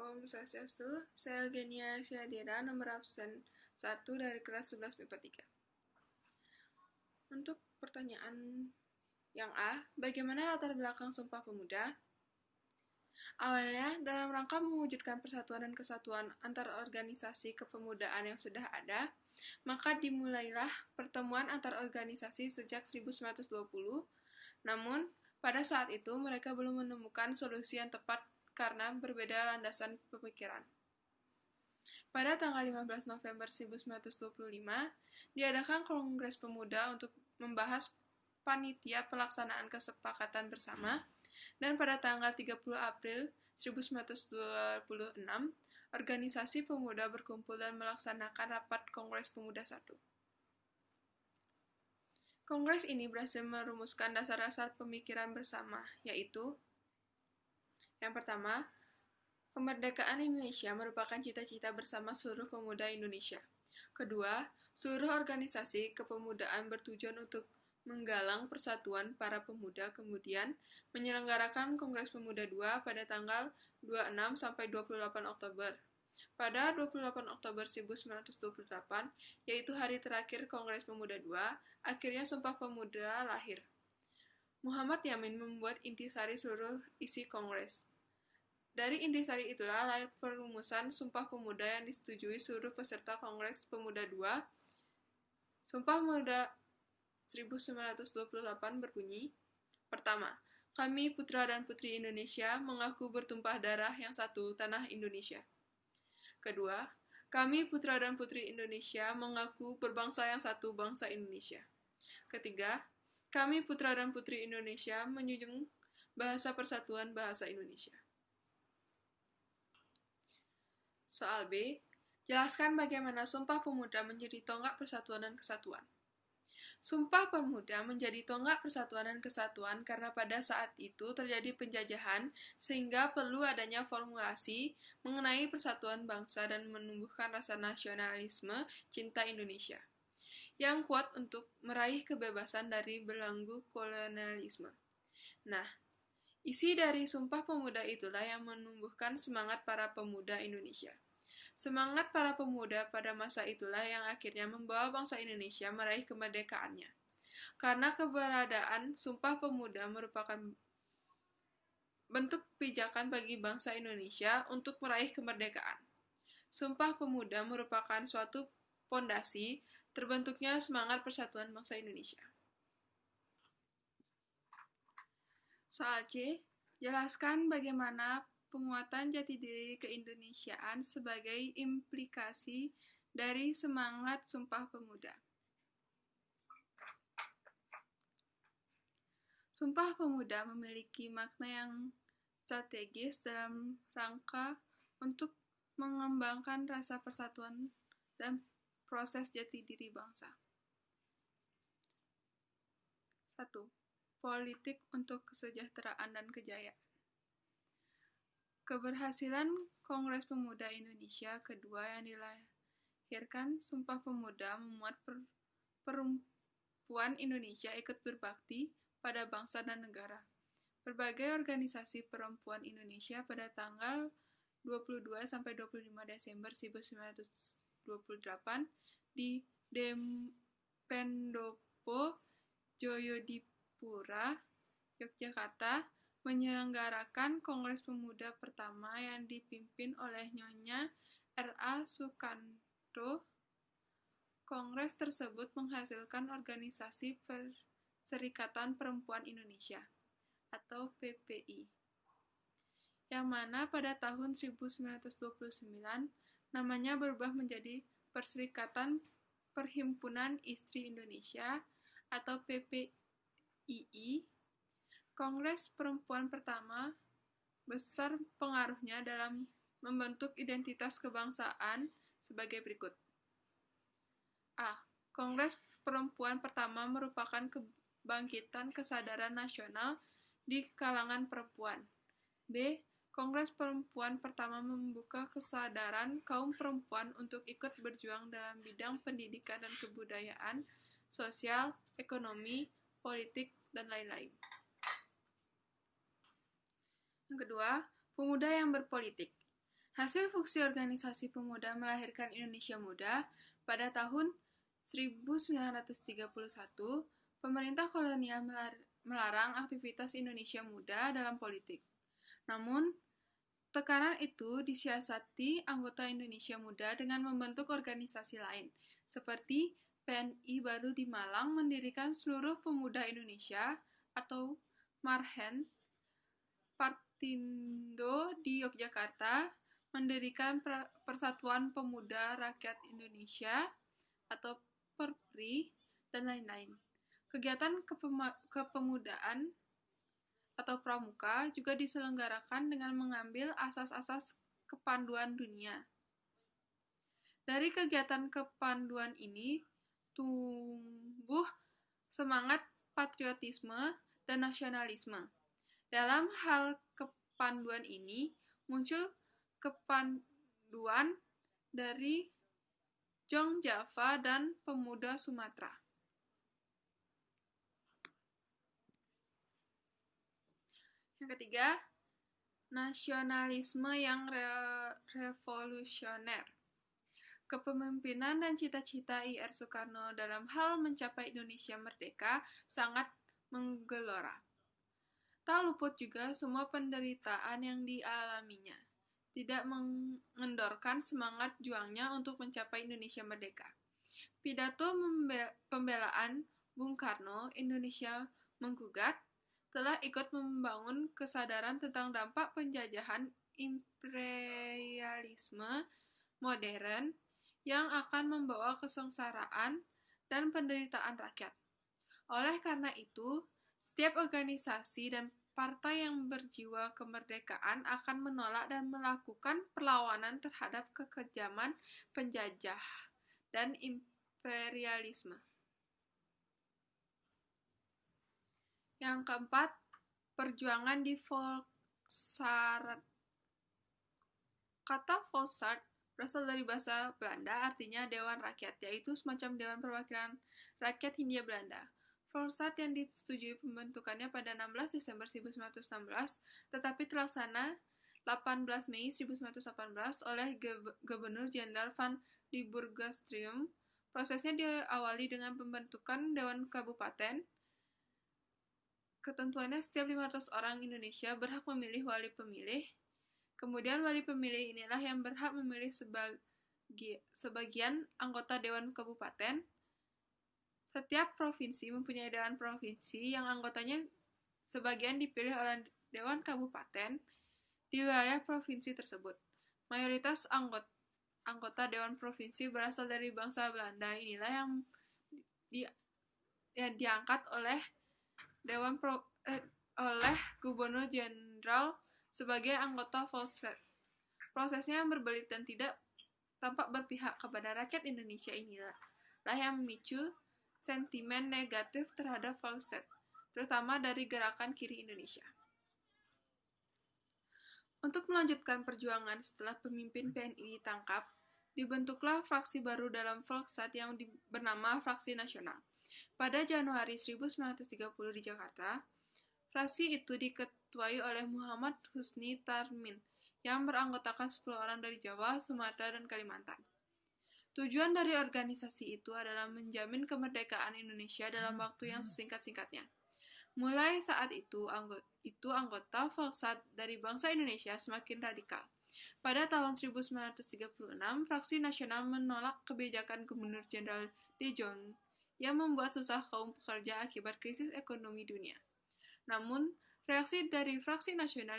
Om Swastiastu, saya Eugenia Syadira, nomor absen 1 dari kelas 11 MIPA 3. Untuk pertanyaan yang A, bagaimana latar belakang Sumpah Pemuda? Awalnya, dalam rangka mewujudkan persatuan dan kesatuan antar organisasi kepemudaan yang sudah ada, maka dimulailah pertemuan antar organisasi sejak 1920, namun pada saat itu mereka belum menemukan solusi yang tepat karena berbeda landasan pemikiran. Pada tanggal 15 November 1925, diadakan Kongres Pemuda untuk membahas panitia pelaksanaan kesepakatan bersama, dan pada tanggal 30 April 1926, organisasi pemuda berkumpul dan melaksanakan rapat Kongres Pemuda I. Kongres ini berhasil merumuskan dasar-dasar pemikiran bersama, yaitu yang pertama, kemerdekaan Indonesia merupakan cita-cita bersama seluruh pemuda Indonesia. Kedua, seluruh organisasi kepemudaan bertujuan untuk menggalang persatuan para pemuda, kemudian menyelenggarakan Kongres Pemuda II pada tanggal 26 sampai 28 Oktober. Pada 28 Oktober 1928, yaitu hari terakhir Kongres Pemuda II, akhirnya Sumpah Pemuda lahir. Muhammad Yamin membuat intisari seluruh isi Kongres. Dari intisari itulah lahir perumusan Sumpah Pemuda yang disetujui seluruh peserta Kongres Pemuda II. Sumpah Pemuda 1928 berbunyi, pertama, kami putra dan putri Indonesia mengaku bertumpah darah yang satu tanah Indonesia. Kedua, kami putra dan putri Indonesia mengaku berbangsa yang satu bangsa Indonesia. Ketiga, kami putra dan putri Indonesia menjunjung bahasa persatuan bahasa Indonesia. Soal B, jelaskan bagaimana Sumpah Pemuda menjadi tonggak persatuan dan kesatuan. Sumpah Pemuda menjadi tonggak persatuan dan kesatuan karena pada saat itu terjadi penjajahan sehingga perlu adanya formulasi mengenai persatuan bangsa dan menumbuhkan rasa nasionalisme cinta Indonesia yang kuat untuk meraih kebebasan dari belenggu kolonialisme. Nah, isi dari Sumpah Pemuda itulah yang menumbuhkan semangat para pemuda Indonesia. Semangat para pemuda pada masa itulah yang akhirnya membawa bangsa Indonesia meraih kemerdekaannya. Karena keberadaan Sumpah Pemuda merupakan bentuk pijakan bagi bangsa Indonesia untuk meraih kemerdekaan. Sumpah Pemuda merupakan suatu pondasi terbentuknya semangat persatuan bangsa Indonesia. Soal C, jelaskan bagaimana penguatan jati diri keindonesiaan sebagai implikasi dari semangat Sumpah Pemuda. Sumpah Pemuda memiliki makna yang strategis dalam rangka untuk mengembangkan rasa persatuan dan proses jati diri bangsa. 1. Politik untuk kesejahteraan dan kejayaan. Keberhasilan Kongres Pemuda Indonesia kedua yang dilahirkan Sumpah Pemuda memuat perempuan Indonesia ikut berbakti pada bangsa dan negara. Berbagai organisasi perempuan Indonesia pada tanggal 22-25 Desember 1928 di Pendopo Joyodipura, Yogyakarta, menyelenggarakan Kongres Pemuda pertama yang dipimpin oleh Nyonya R.A. Sukanto. Kongres tersebut menghasilkan organisasi Perserikatan Perempuan Indonesia, atau PPI, yang mana pada tahun 1929 namanya berubah menjadi Perserikatan Perhimpunan Istri Indonesia, atau PPII. Kongres Perempuan pertama besar pengaruhnya dalam membentuk identitas kebangsaan sebagai berikut. A. Kongres Perempuan pertama merupakan kebangkitan kesadaran nasional di kalangan perempuan. B. Kongres Perempuan pertama membuka kesadaran kaum perempuan untuk ikut berjuang dalam bidang pendidikan dan kebudayaan, sosial, ekonomi, politik, dan lain-lain. Yang kedua, pemuda yang berpolitik. Hasil fungsi organisasi pemuda melahirkan Indonesia Muda pada tahun 1931, pemerintah kolonial melarang aktivitas Indonesia Muda dalam politik. Namun, tekanan itu disiasati anggota Indonesia Muda dengan membentuk organisasi lain, seperti PNI baru di Malang mendirikan Seluruh Pemuda Indonesia atau Marhen, Partindo di Yogyakarta mendirikan Persatuan Pemuda Rakyat Indonesia atau Perpri, dan lain-lain. Kegiatan kepemudaan atau pramuka juga diselenggarakan dengan mengambil asas-asas kepanduan dunia. Dari kegiatan kepanduan ini tumbuh semangat patriotisme dan nasionalisme. Dalam hal kepanduan ini muncul kepanduan dari Jong Java dan pemuda Sumatera. Yang ketiga, nasionalisme yang revolusioner. Kepemimpinan dan cita-cita I.R. Soekarno dalam hal mencapai Indonesia merdeka sangat menggelora. Tak luput juga semua penderitaan yang dialaminya. Tidak mengendorkan semangat juangnya untuk mencapai Indonesia merdeka. Pidato pembelaan Bung Karno, Indonesia menggugat, telah ikut membangun kesadaran tentang dampak penjajahan imperialisme modern yang akan membawa kesengsaraan dan penderitaan rakyat. Oleh karena itu, setiap organisasi dan partai yang berjiwa kemerdekaan akan menolak dan melakukan perlawanan terhadap kekejaman penjajah dan imperialisme. Yang keempat, perjuangan di Volksraad. Kata Volksraad berasal dari bahasa Belanda, artinya Dewan Rakyat, yaitu semacam Dewan Perwakilan Rakyat Hindia Belanda. Volksraad yang disetujui pembentukannya pada 16 Desember 1916, tetapi terlaksana 18 Mei 1918 oleh Gubernur Jenderal Van Liebergastrum. Prosesnya diawali dengan pembentukan Dewan Kabupaten. Ketentuannya setiap 500 orang Indonesia berhak memilih wali pemilih. Kemudian wali pemilih inilah yang berhak memilih sebagian anggota Dewan Kabupaten. Setiap provinsi mempunyai Dewan Provinsi yang anggotanya sebagian dipilih oleh Dewan Kabupaten di wilayah provinsi tersebut. Mayoritas anggota Dewan Provinsi berasal dari bangsa Belanda. Inilah yang diangkat oleh oleh Gubernur Jenderal sebagai anggota Volksraad. Prosesnya yang berbelit dan tidak tampak berpihak kepada rakyat Indonesia inilah yang memicu sentimen negatif terhadap Volksraad, terutama dari gerakan kiri Indonesia. Untuk melanjutkan perjuangan setelah pemimpin PNI ditangkap, dibentuklah fraksi baru dalam Volksraad yang bernama Fraksi Nasional. Pada Januari 1930 di Jakarta, fraksi itu diketuai oleh Muhammad Husni Tarmin yang beranggotakan 10 orang dari Jawa, Sumatera, dan Kalimantan. Tujuan dari organisasi itu adalah menjamin kemerdekaan Indonesia dalam waktu yang sesingkat-singkatnya. Mulai saat itu anggota Volksraad dari bangsa Indonesia semakin radikal. Pada tahun 1936, Fraksi Nasional menolak kebijakan Gubernur Jenderal De Jong yang membuat susah kaum pekerja akibat krisis ekonomi dunia. Namun, reaksi dari Fraksi Nasional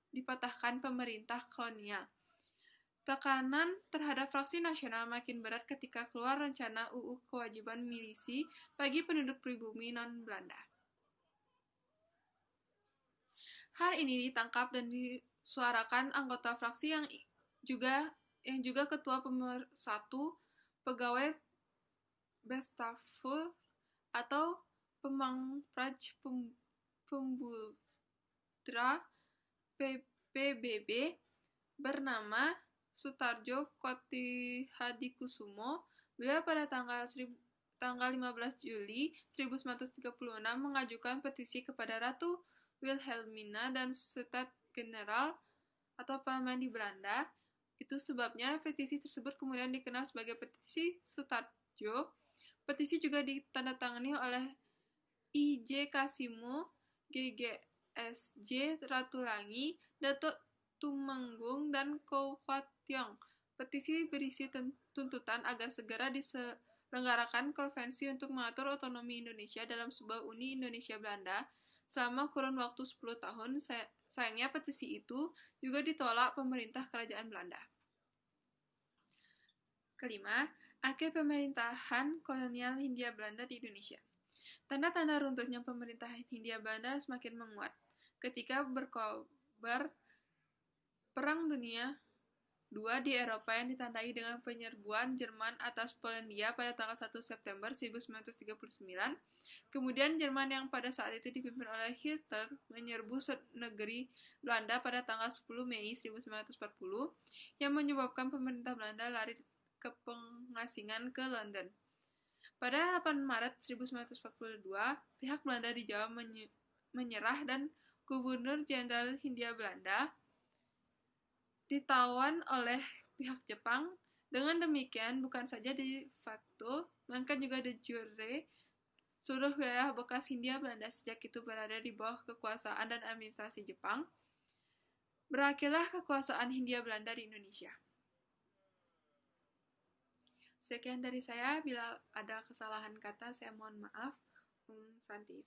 dipatahkan pemerintah kolonial. Tekanan terhadap Fraksi Nasional makin berat ketika keluar rencana UU Kewajiban Milisi bagi penduduk pribumi non-Belanda. Hal ini ditangkap dan disuarakan anggota fraksi yang juga ketua pemersatu pegawai Bestafel atau Pemangpraj Pembudra PBB bernama Sutarjo Kotihadikusumo. Beliau pada tanggal 15 Juli 1936 mengajukan petisi kepada Ratu Wilhelmina dan Stad General atau parlemen di Belanda. Itu sebabnya petisi tersebut kemudian dikenal sebagai petisi Sutarjo. Petisi juga ditandatangani oleh I.J. Kasimo, G.G.S.J. Ratulangi, Datuk Tumenggung, dan Kow Fat Tiong. Petisi berisi tuntutan agar segera diselenggarakan konvensi untuk mengatur otonomi Indonesia dalam sebuah Uni Indonesia-Belanda selama kurun waktu 10 tahun. Sayangnya petisi itu juga ditolak pemerintah Kerajaan Belanda. Kelima, akhir pemerintahan kolonial Hindia Belanda di Indonesia. Tanda-tanda runtuhnya pemerintahan Hindia Belanda semakin menguat ketika berkobar Perang Dunia II di Eropa yang ditandai dengan penyerbuan Jerman atas Polandia pada tanggal 1 September 1939. Kemudian Jerman yang pada saat itu dipimpin oleh Hitler menyerbu negeri Belanda pada tanggal 10 Mei 1940 yang menyebabkan pemerintah Belanda lari ke pengasingan ke London. Pada 8 Maret 1942, pihak Belanda di Jawa menyerah dan Gubernur Jenderal Hindia Belanda ditawan oleh pihak Jepang. Dengan demikian, bukan saja de facto, melainkan juga de jure, seluruh wilayah bekas Hindia Belanda sejak itu berada di bawah kekuasaan dan administrasi Jepang. Berakhirlah kekuasaan Hindia Belanda di Indonesia. Sekian dari saya, bila ada kesalahan kata, saya mohon maaf. Santi.